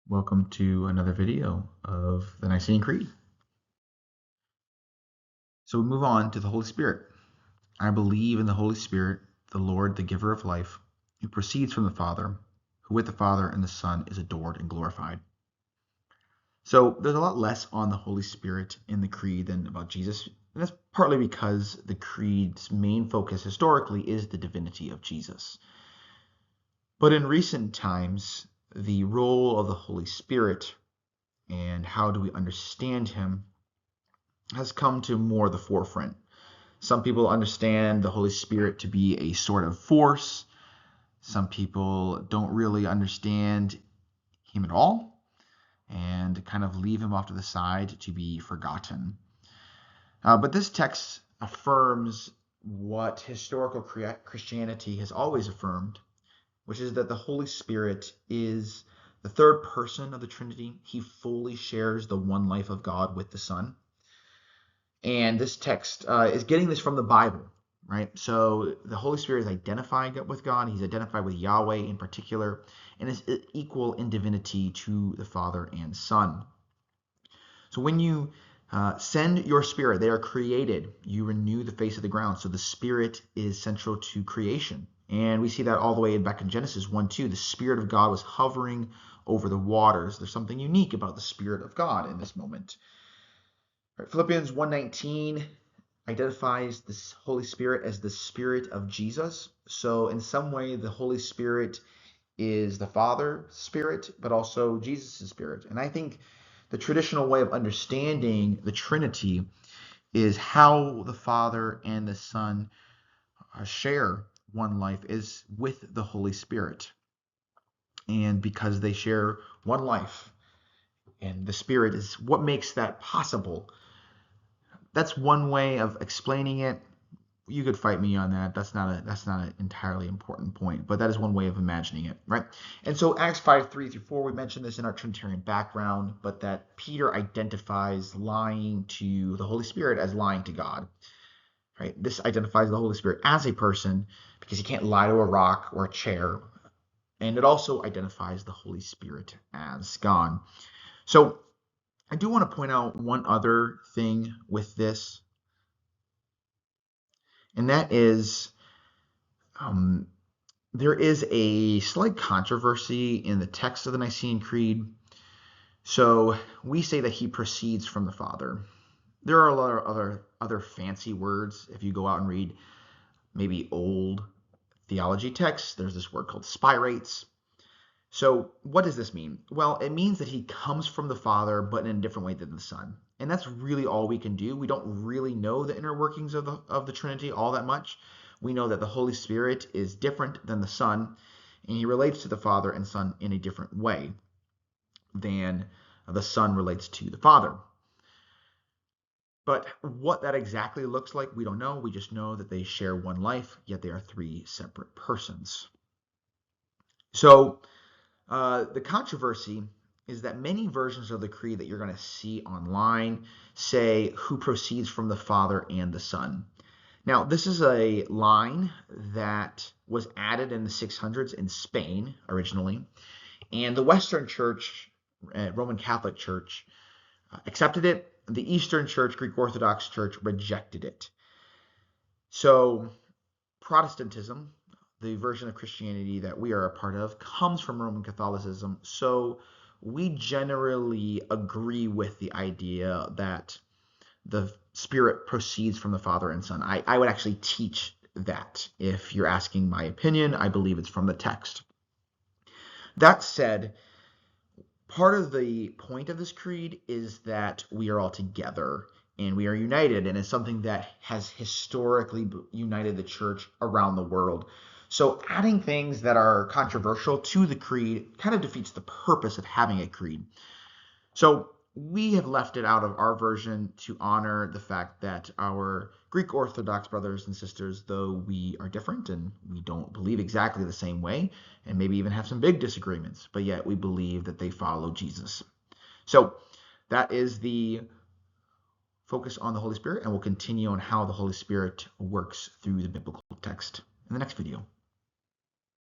Welcome to another video of the Nicene Creed. So we move on to the Holy Spirit. I believe in the Holy Spirit, the Lord, the giver of life, who proceeds from the Father, who with the Father and the Son is adored and glorified. So there's a lot less on the Holy Spirit in the Creed than about Jesus. And that's partly because the Creed's main focus historically is the divinity of Jesus. But in recent times, the role of the Holy Spirit and how do we understand him has come to more the forefront. Some people understand the Holy Spirit to be a sort of force. Some people don't really understand him at all and kind of leave him off to the side to be forgotten. But this text affirms what historical Christianity has always affirmed, which is that the Holy Spirit is the third person of the Trinity. He fully shares the one life of God with the Son. And this text is getting this from the Bible, right? So the Holy Spirit is identifying with God. He's identified with Yahweh in particular, and is equal in divinity to the Father and Son. So when you send your Spirit, they are created. You renew the face of the ground. So the Spirit is central to creation. And we see that all the way back in Genesis 1:2. The Spirit of God was hovering over the waters. There's something unique about the Spirit of God in this moment. Right, Philippians 1:19 identifies the Holy Spirit as the Spirit of Jesus. So in some way, the Holy Spirit is the Father's Spirit, but also Jesus' Spirit. And I think the traditional way of understanding the Trinity is how the Father and the Son share one life is with the Holy Spirit. And because they share one life, and the Spirit is what makes that possible. That's one way of explaining it. You could fight me on that. That's not an entirely important point, but that is one way of imagining it, right? And so Acts 5:3-4, we mentioned this in our Trinitarian background, but that Peter identifies lying to the Holy Spirit as lying to God, right? This identifies the Holy Spirit as a person because he can't lie to a rock or a chair, and it also identifies the Holy Spirit as God. So I do want to point out one other thing with this, and that is there is a slight controversy in the text of the Nicene Creed. So we say that he proceeds from the Father. There are a lot of other fancy words. If you go out and read maybe old theology texts, there's this word called spirates. So what does this mean? Well, it means that he comes from the Father, but in a different way than the Son. And that's really all we can do. We don't really know the inner workings of the Trinity all that much. We know that the Holy Spirit is different than the Son, and he relates to the Father and Son in a different way than the Son relates to the Father. But what that exactly looks like, we don't know. We just know that they share one life, yet they are three separate persons. So the controversy is that many versions of the creed that you're going to see online say who proceeds from the Father and the Son. Now, this is a line that was added in the 600s in Spain originally, and the Western Church, Roman Catholic Church, accepted it. The Eastern Church, Greek Orthodox Church, rejected it. So Protestantism, the version of Christianity that we are a part of, comes from Roman Catholicism. So we generally agree with the idea that the Spirit proceeds from the Father and Son. I would actually teach that. If you're asking my opinion, I believe it's from the text. That said, part of the point of this creed is that we are all together and we are united, and it's something that has historically united the church around the world. So adding things that are controversial to the creed kind of defeats the purpose of having a creed. So we have left it out of our version to honor the fact that our Greek Orthodox brothers and sisters, though we are different and we don't believe exactly the same way, and maybe even have some big disagreements, but yet we believe that they follow Jesus. So that is the focus on the Holy Spirit, and we'll continue on how the Holy Spirit works through the biblical text in the next video.